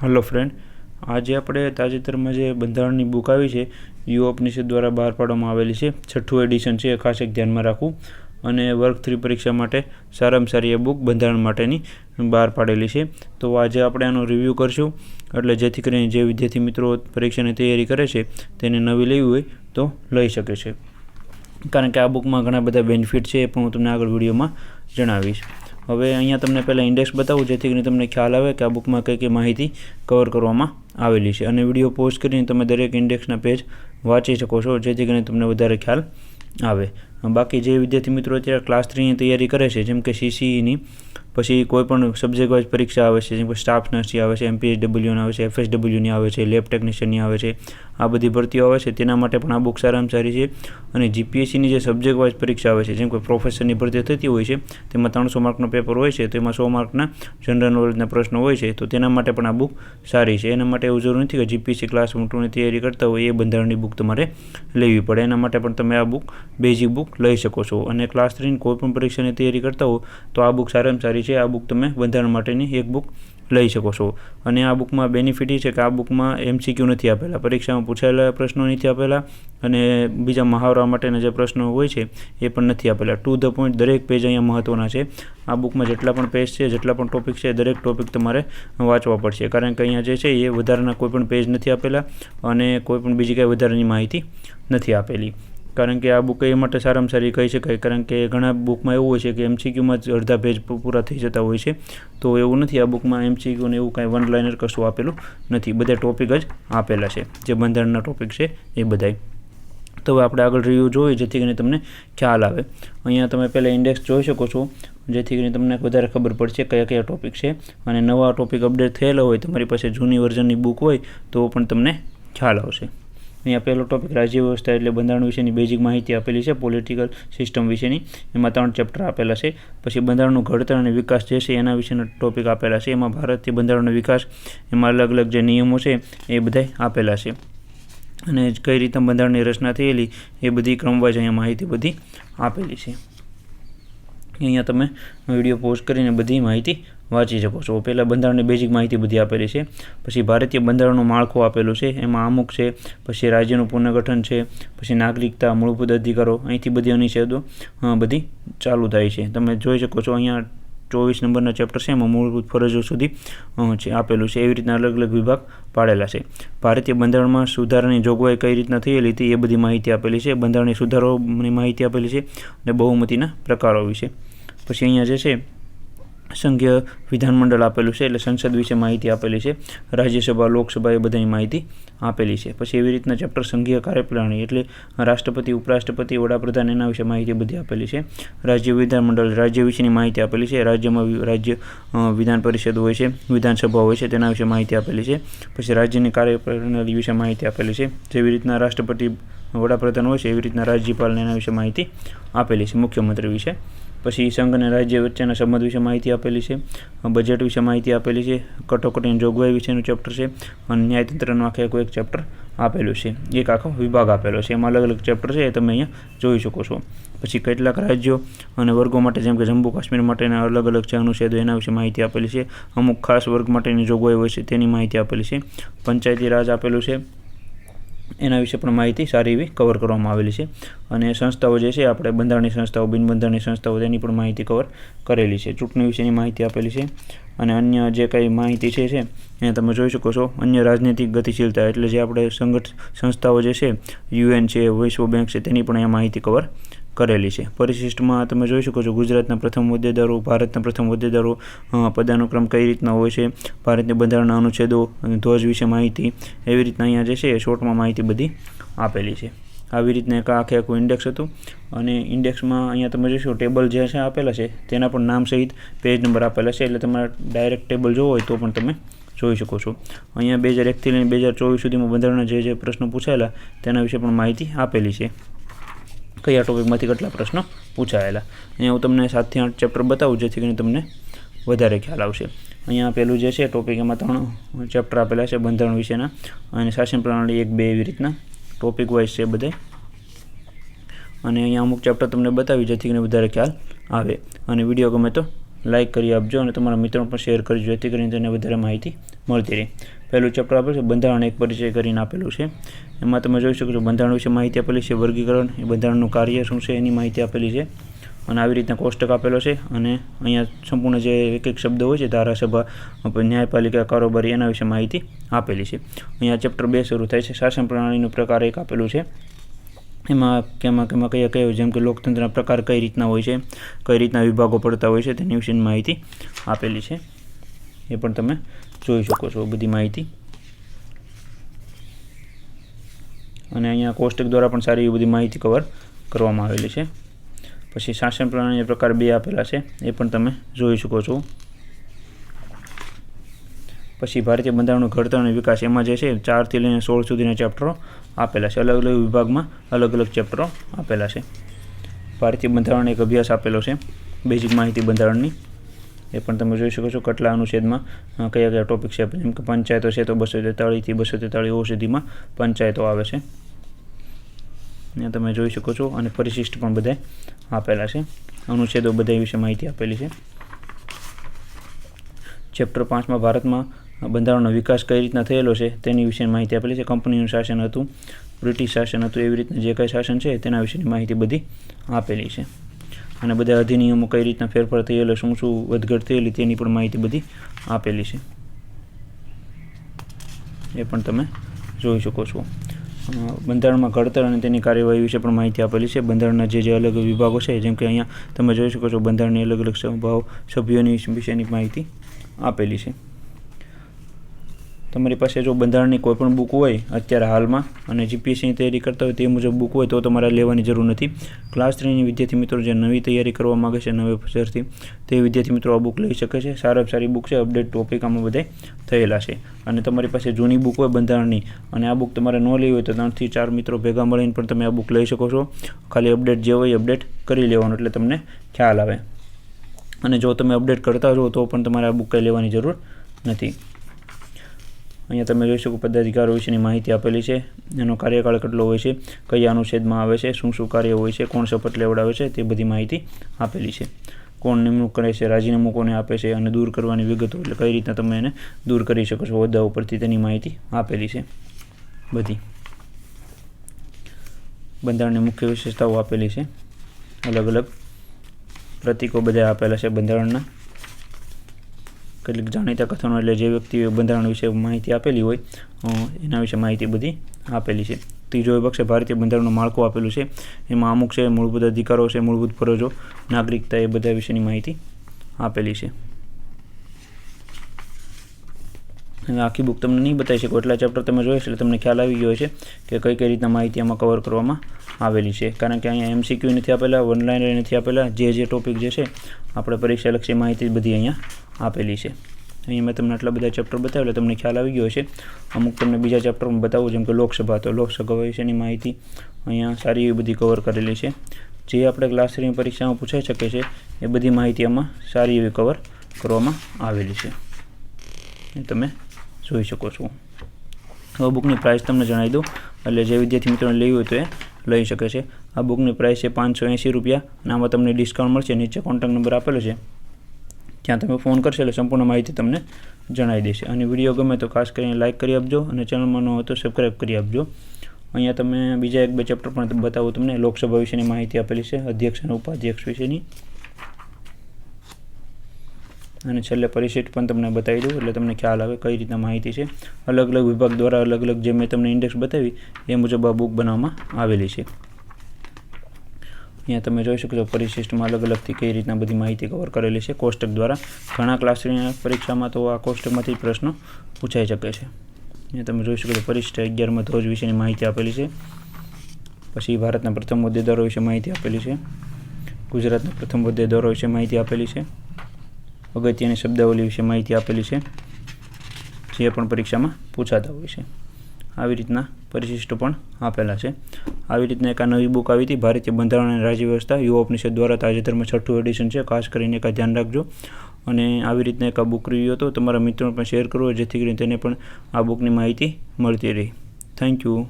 Hello friend, आज આપણે તાજેતરમાં જે બંધારણની બુક આવી છે યુ ઉપનિષદ દ્વારા બહાર પાડવામાં આવેલી છે. 6ઠું એડિશન છે, ખાસ એક ધ્યાનમાં રાખવું. અને વર્ગ 3 પરીક્ષા માટે સારામાં સારી એ બુક બંધારણ માટેની બહાર પાડેલી છે. તો આજે આપણે આનો રિવ્યૂ કરશું, એટલે જેથી કરીને જે વિદ્યાર્થી મિત્રો પરીક્ષાની તૈયારી કરે છે તેને નવી લેવી હોય તો લઈ શકે છે. કારણ કે આ બુકમાં ઘણા બધા બેનિફિટ છે, એ પણ હું તમને આગળ વિડીયોમાં જણાવીશ. હવે અહીંયા તમને પહેલાં ઇન્ડેક્સ બતાવું, જેથી કરીને તમને ખ્યાલ આવે કે આ બુકમાં કઈ કઈ માહિતી કવર કરવામાં આવેલી છે. અને વિડીયો પોઝ કરીને તમે દરેક ઇન્ડેક્સના પેજ વાંચી શકો છો, જેથી કરીને તમને વધારે ખ્યાલ આવે. બાકી જે વિદ્યાર્થી મિત્રો અત્યારે ક્લાસ 3ની તૈયારી કરે છે, જેમ કે CCEની, પછી કોઈ પણ સબ્જેક્ટ વાઇઝ પરીક્ષા આવે છે, જેમ કે સ્ટાફ નર્સની આવે છે, MPSWની આવે છે, FSWની આવે છે, લેબ ટેકનિશિયનની આવે છે, આ બધી ભરતીઓ આવે છે, તેના માટે પણ આ બુક સારામાં સારી છે. અને GPSCની જે સબ્જેક્ટ વાઇઝ પરીક્ષા આવે છે, જેમ કે પ્રોફેસરની ભરતી થતી હોય છે, તેમાં 300 માર્કનો પેપર હોય છે, તેમાં 100 માર્કના જનરલ નોલેજના પ્રશ્નો હોય છે, તો તેના માટે પણ આ બુક સારી છે. એના માટે એવું જરૂર નથી કે GPSC ક્લાસ 2ની તૈયારી કરતા હોય એ બંધારણની બુક તમારે લેવી પડે. એના માટે પણ તમે આ બુક બેઝિક બુક લઈ શકો છો. અને ક્લાસ 3ની કોઈ પણ પરીક્ષાની તૈયારી કરતા હો તો આ બુક સારામાં સારી છે. આ બુક તમે બંધારણ માટેની એક બુક લઈ શકો છો. અને આ બુકમાં બેનિફિટ એ છે કે આ બુકમાં MCQ નથી આપેલા, પરીક્ષામાં પૂછાયેલા પ્રશ્નો નથી આપેલા, અને બીજા મહાવરા માટેના જે પ્રશ્નો હોય છે એ પણ નથી આપેલા. ટુ ધ પોઈન્ટ દરેક પેજ અહીંયા મહત્ત્વના છે. આ બુકમાં જેટલા પણ પેજ છે, જેટલા પણ ટોપિક છે, દરેક ટોપિક તમારે વાંચવા પડશે. કારણ કે અહીંયા જે છે એ વધારાના કોઈ પણ પેજ નથી આપેલા, અને કોઈ પણ બીજી કાંઈ વધારાની માહિતી નથી આપેલી. કારણ કે આ બુક એ માટે સારામાં સારી કહી શકાય, કારણ કે ઘણા બુકમાં એવું હોય છે કે MCQમાં જ અડધા પેજ પૂરા થઈ જતા હોય છે. તો એવું નથી, આ બુકમાં MCQ ને એવું કાંઈ વન લાઇનર કશું આપેલું નથી, બધા ટોપિક જ આપેલા છે, જે બંધારણના ટોપિક છે એ બધાય. તો હવે આપણે આગળ રિવ્યૂ જોઈએ, જેથી કરીને તમને ખ્યાલ આવે. અહીંયા તમે પહેલાં ઇન્ડેક્સ જોઈ શકો છો, જેથી કરીને તમને વધારે ખબર પડશે કયા કયા ટોપિક છે. અને નવા ટોપિક અપડેટ થયેલા હોય, તમારી પાસે જૂની વર્ઝનની બુક હોય તો પણ તમને ખ્યાલ આવશે. અહીંયા પહેલો ટોપિક રાજ્ય વ્યવસ્થા એટલે બંધારણ વિશેની બેઝિક માહિતી આપેલી છે, પોલિટિકલ સિસ્ટમ વિશેની. એમાં 3 ચેપ્ટર આપેલા છે. પછી બંધારણનું ઘડતર અને વિકાસ જે છે એના વિશેના ટોપિક આપેલા છે. એમાં ભારતીય બંધારણનો વિકાસ, એમાં અલગ અલગ જે નિયમો છે એ બધા આપેલા છે. અને કઈ રીતે બંધારણની રચના થયેલી એ બધી ક્રમવાઇઝ અહીંયા માહિતી બધી આપેલી છે. અહીંયા તમે વિડીયો પોઝ કરીને બધી માહિતી વાંચી શકો છો. પહેલાં બંધારણની બેઝિક માહિતી બધી આપેલી છે. પછી ભારતીય બંધારણનું માળખું આપેલું છે, એમાં અમુક છે. પછી રાજ્યનું પુનર્ગઠન છે, પછી નાગરિકતા, મૂળભૂત અધિકારો, અહીંથી બધી અનુચ્છેદો બધી ચાલુ થાય છે. તમે જોઈ શકો છો અહીંયા 24 નંબરના ચેપ્ટર છે, એમાં મૂળભૂત ફરજો સુધી આપેલું છે. એવી રીતના અલગ અલગ વિભાગ પાડેલા છે. ભારતીય બંધારણમાં સુધારાની જોગવાઈ કઈ રીતના થયેલી હતી એ બધી માહિતી આપેલી છે. બંધારણની સુધારાઓની માહિતી આપેલી છે, અને બહુમતીના પ્રકારો વિશે. પછી અહીંયા જે છે સંઘીય વિધાનમંડળ આપેલું છે, એટલે સંસદ વિશે માહિતી આપેલી છે. રાજ્યસભા, લોકસભા એ બધાની માહિતી આપેલી છે. પછી એવી રીતના ચેપ્ટર સંઘીય કાર્યપ્રણાલી એટલે રાષ્ટ્રપતિ, ઉપરાષ્ટ્રપતિ, વડાપ્રધાન, એના વિશે માહિતી બધી આપેલી છે. રાજ્ય વિધાનમંડળ, રાજ્ય વિશેની માહિતી આપેલી છે. રાજ્યમાં રાજ્ય વિધાન પરિષદ હોય છે, વિધાનસભા હોય છે, તેના વિશે માહિતી આપેલી છે. પછી રાજ્યની કાર્યપ્રણાલી વિશે માહિતી આપેલી છે. જેવી રીતના રાષ્ટ્રપતિ, વડાપ્રધાન હોય છે, એવી રીતના રાજ્યપાલને એના વિશે માહિતી આપેલી છે, મુખ્યમંત્રી વિશે. પછી સંઘ અને રાજ્ય વચ્ચેના સંબંધ વિશે માહિતી આપેલી છે. બજેટ વિશે માહિતી આપેલી છે. કટોકટીની જોગવાઈ વિશેનું ચેપ્ટર છે. અને ન્યાયતંત્રનું આખું એક ચેપ્ટર આપેલું છે, એક આખો વિભાગ આપેલો છે. એમાં અલગ અલગ ચેપ્ટર છે, એ તમે અહીંયા જોઈ શકો છો. પછી કેટલાક રાજ્યો અને વર્ગો માટે, જેમ કે જમ્મુ કાશ્મીર માટેના અલગ અલગ છે અનુચ્છેદો, એના વિશે માહિતી આપેલી છે. અમુક ખાસ વર્ગ માટેની જોગવાઈ હોય છે, તેની માહિતી આપેલી છે. પંચાયતી રાજ આપેલું છે, એના વિશે પણ માહિતી સારી એવી કવર કરવામાં આવેલી છે. અને સંસ્થાઓ જે છે, આપણે બંધારણની સંસ્થાઓ, બિનબંધારણની સંસ્થાઓ, તેની પણ માહિતી કવર કરેલી છે. ચૂંટણી વિશેની માહિતી આપેલી છે. અને અન્ય જે કંઈ માહિતી છે એ તમે જોઈ શકો છો. અન્ય રાજનૈતિક ગતિશીલતા એટલે જે આપણે સંસ્થાઓ જે છે, UN છે, વિશ્વ બેંક છે, તેની પણ અહીંયા માહિતી કવર કરેલી છે. પરિશિષ્ટમાં તમે જોઈ શકો છો ગુજરાતના પ્રથમ હોદ્દેદારો, ભારતના પ્રથમ હોદ્દેદારો, પદાનુક્રમ કઈ રીતના હોય છે, ભારતના બંધારણના અનુચ્છેદો, ધ્વજ વિશે માહિતી, એવી રીતના અહીંયા જે છે એ શોર્ટમાં માહિતી બધી આપેલી છે. આવી રીતના એક આખું ઇન્ડેક્સ હતું. અને ઇન્ડેક્સમાં અહીંયા તમે જોશો ટેબલ જે છે આપેલા છે, તેના પણ નામ સહિત પેજ નંબર આપેલા છે, એટલે તમારે ડાયરેક્ટ ટેબલ જોવો હોય તો પણ તમે જોઈ શકો છો. અહીંયા 2001થી લઈને 2024 સુધીમાં બંધારણના જે પ્રશ્નો પૂછાયેલા તેના વિશે પણ માહિતી આપેલી છે. કયા ટોપિકમાંથી કેટલા પ્રશ્નો પૂછાયેલા. અહીંયા હું તમને 7 થી 8 ચેપ્ટર બતાવું, જેથી કરીને તમને વધારે ખ્યાલ આવશે. અહીંયા પેલું જે છે ટોપિક, એમાં 3 ચેપ્ટર આપેલા છે બંધારણ વિશેના. અને શાસન પ્રણાલી 1, 2 એવી રીતના ટોપિક વાઇઝ છે બધાય. અને અહીંયા અમુક ચેપ્ટર તમને બતાવી, જેથી કરીને વધારે ખ્યાલ આવે. અને વિડીયો ગમે તો લાઇક કરી આપજો અને તમારા મિત્રો પણ શેર કરજો, જેથી કરીને તેને વધારે માહિતી મળતી રહે. પહેલું ચેપ્ટર આપેલું છે બંધારણ એક પરિચય કરીને આપેલું છે. એમાં તમે જોઈ શકો છો બંધારણ વિશે માહિતી આપેલી છે, વર્ગીકરણ, એ બંધારણનું કાર્ય શું છે એની માહિતી આપેલી છે, અને આવી રીતના કોષ્ટક આપેલો છે. અને અહીંયા સંપૂર્ણ જે એક એક શબ્દ હોય છે, ધારાસભા, ન્યાયપાલિકા, કારોબારી, એના વિશે માહિતી આપેલી છે. અહીંયા ચેપ્ટર 2 શરૂ થાય છે. શાસન પ્રણાલીનું પ્રકાર 1 આપેલું છે. એમાં કયા કયા જેમ કે લોકતંત્રના પ્રકાર કઈ રીતના હોય છે, કઈ રીતના વિભાગો પડતા હોય છે, તેની વિશેની માહિતી આપેલી છે. એ પણ તમે જોઈ શકો છો બધી માહિતી. અને અહીંયા કોષ્ટક દ્વારા પણ સારી એવી બધી માહિતી કવર કરવામાં આવેલી છે. પછી શાસન પ્રણાલીના પ્રકાર 2 આપેલા છે, એ પણ તમે જોઈ શકો છો. પછી ભારતીય બંધારણનું ઘડતર અને વિકાસ, એમાં જે છે 4 થી લઈને 16 સુધીના ચેપ્ટરો આપેલા છે. અલગ અલગ વિભાગમાં અલગ અલગ ચેપ્ટરો આપેલા છે. ભારતીય બંધારણ એક અભ્યાસ આપેલો છે, બેઝિક માહિતી બંધારણની, એ પણ તમે જોઈ શકો છો. કેટલા અનુચ્છેદમાં કયા કયા ટોપિક છે, જેમ કે પંચાયતો છે તો 243 થી 243 સુધીમાં પંચાયતો આવે છે, ત્યાં તમે જોઈ શકો છો. અને પરિશિષ્ટ પણ બધા આપેલા છે, અનુચ્છેદો બધા વિશે માહિતી આપેલી છે. ચેપ્ટર 5માં ભારતમાં બંધારણનો વિકાસ કઈ રીતના થયેલો છે તેની વિશેની માહિતી આપેલી છે. કંપનીનું શાસન હતું, બ્રિટિશ શાસન હતું, એવી રીતના જે કંઈ શાસન છે તેના વિશેની માહિતી બધી આપેલી છે. અને બધા અધિનિયમો કઈ રીતના ફેરફાર થયેલો, શું શું વધઘટ થયેલી તેની પણ માહિતી બધી આપેલી છે, એ પણ તમે જોઈ શકો છો. બંધારણમાં ઘડતર અને તેની કાર્યવાહી વિશે પણ માહિતી આપેલી છે. બંધારણના જે અલગ વિભાગો છે, જેમ કે અહીંયા તમે જોઈ શકો છો બંધારણની અલગ અલગ સભ્યોની વિશેની માહિતી આપેલી છે. તમારી પાસે જો બંધારણની કોઈ પણ બુક હોય અત્યારે હાલમાં અને જીપીએસસીની તૈયારી કરતા હોય તે મુજબ બુક હોય તો તમારે લેવાની જરૂર નથી. ક્લાસ 3ની વિદ્યાર્થી મિત્રો જે નવી તૈયારી કરવા માગે છે નવે વર્ષથી, તે વિદ્યાર્થી મિત્રો આ બુક લઈ શકે છે. સારામાં સારી બુક છે, અપડેટ ટોપિક આમાં બધા થયેલા છે. અને તમારી પાસે જૂની બુક હોય બંધારણની અને આ બુક તમારે ન લેવી હોય તો 3 થી 4 મિત્રો ભેગા મળીને પણ તમે આ બુક લઈ શકો છો. ખાલી અપડેટ જે હોય અપડેટ કરી લેવાનું, એટલે તમને ખ્યાલ આવે. અને જો તમે અપડેટ કરતા હો તો પણ તમારે આ બુક કંઈ લેવાની જરૂર નથી. અહીંયા તમે જોઈ શકો પદાધિકારો વિશેની માહિતી આપેલી છે, એનો કાર્યકાળ કેટલો હોય છે, કયા અનુચ્છેદમાં આવે છે, શું શું કાર્ય હોય છે, કોણ શપથ લેવડાવે છે, તે બધી માહિતી આપેલી છે. કોણ નિમણૂક કરે છે, રાજીનામું કોને આપે છે, અને દૂર કરવાની વિગતો, એટલે કઈ રીતના તમે એને દૂર કરી શકો છો હોદ્દા ઉપરથી, તેની માહિતી આપેલી છે બધી. બંધારણની મુખ્ય વિશેષતાઓ આપેલી છે, અલગ અલગ પ્રતીકો બધા આપેલા છે બંધારણના. કેટલીક જાણીતા કથનો, એટલે જે વ્યક્તિએ બંધારણ વિશે માહિતી આપેલી હોય એના વિશે માહિતી બધી આપેલી છે. ત્રીજો વિભાગ છે ભારતીય બંધારણનું માળખું આપેલું છે, એમાં અમુક છે મૂળભૂત અધિકારો છે, મૂળભૂત ફરજો, નાગરિકતા, એ બધા વિશેની માહિતી આપેલી છે. આખી બુક તમને નહીં બતાવી શકો, એટલા ચેપ્ટર તમે જોઈ એટલે તમને ખ્યાલ આવી ગયો છે કે કઈ કઈ રીતના માહિતી આમાં કવર કરવામાં આવેલી છે. કારણ કે અહીંયા MCQ નથી આપેલા, વનલાઇનર નથી આપેલા, જે ટોપિક જે છે આપણે પરીક્ષાલક્ષી માહિતી બધી અહીંયા આપેલી છે. અહીંયા મેં તમને આટલા બધા ચેપ્ટર બતાવ્યા એટલે તમને ખ્યાલ આવી ગયો છે. અમુક તમને બીજા ચેપ્ટરમાં બતાવું, જેમ કે લોકસભા, તો લોકસભા વિશેની માહિતી અહીંયા સારી એવી બધી કવર કરેલી છે. જે આપણે ક્લાસ 3ની પરીક્ષામાં પૂછાઈ શકે છે એ બધી માહિતી આમાં સારી એવી કવર કરવામાં આવેલી છે, એ તમે જોઈ શકો છો. આ બુકની પ્રાઇસ તમને જણાવી દઉં, એટલે જે વિદ્યાર્થી મિત્રોને લેવી હોય તો એ લઈ શકે છે. આ બુકની પ્રાઇસ છે 580 રૂપિયા, અને આમાં તમને ડિસ્કાઉન્ટ મળશે. નીચે કોન્ટેક્ટ નંબર આપેલો છે, ત્યાં તમે ફોન કરશો એટલે સંપૂર્ણ માહિતી તમને જણાવી દેશે. અને વિડીયો ગમે તો ખાસ કરીને લાઇક કરી આપજો, અને ચેનલમાં ન હોય તો સબસ્ક્રાઈબ કરી આપજો. અહીંયા તમે બીજા 1-2 ચેપ્ટર પણ બતાવું તમને. લોકસભા વિશેની માહિતી આપેલી છે, અધ્યક્ષ અને ઉપાધ્યક્ષ વિશેની, અને છેલ્લે પરિશિષ્ટ પણ તમને બતાવી દઉં એટલે તમને ખ્યાલ આવે કઈ રીતના માહિતી છે. અલગ અલગ વિભાગ દ્વારા અલગ અલગ જે મેં તમને ઇન્ડેક્સ બતાવી એ મુજબ આ બુક બનાવવામાં આવેલી છે. અહીંયા તમે જોઈ શકો છો પરિશિષ્ટમાં અલગ અલગથી કઈ રીતના બધી માહિતી કવર કરેલી છે કોષ્ટક દ્વારા. ઘણા ક્લાસ 3ની પરીક્ષામાં તો આ કોષ્ટકમાંથી પ્રશ્નો પૂછાઈ શકે છે. અહીંયા તમે જોઈ શકો છો પરિશિષ્ટ 11માં ધ્વજ વિશેની માહિતી આપેલી છે. પછી ભારતના પ્રથમ હોદ્દેદારો વિશે માહિતી આપેલી છે. ગુજરાતના પ્રથમ હોદ્દેદારો વિશે માહિતી આપેલી છે. અગત્યની શબ્દાવલી વિશે માહિતી આપેલી છે, જે પણ પરીક્ષામાં પૂછાતા હોય છે. આવી રીતના પરિશિષ્ટો પણ આપેલા છે. આવી રીતના એક આ નવી બુક આવી હતી, ભારતીય બંધારણ અને રાજ્ય વ્યવસ્થા, યુવા ઉપનિષદ દ્વારા તાજેતરમાં 6ઠું એડિશન છે. ખાસ કરીને એક ધ્યાન રાખજો. અને આવી રીતના એક આ બુક રિવ્યુ હતો, તમારા મિત્રોને પણ શેર કરવો, જેથી કરીને તેને પણ આ બુકની માહિતી મળતી રહી. Thank you.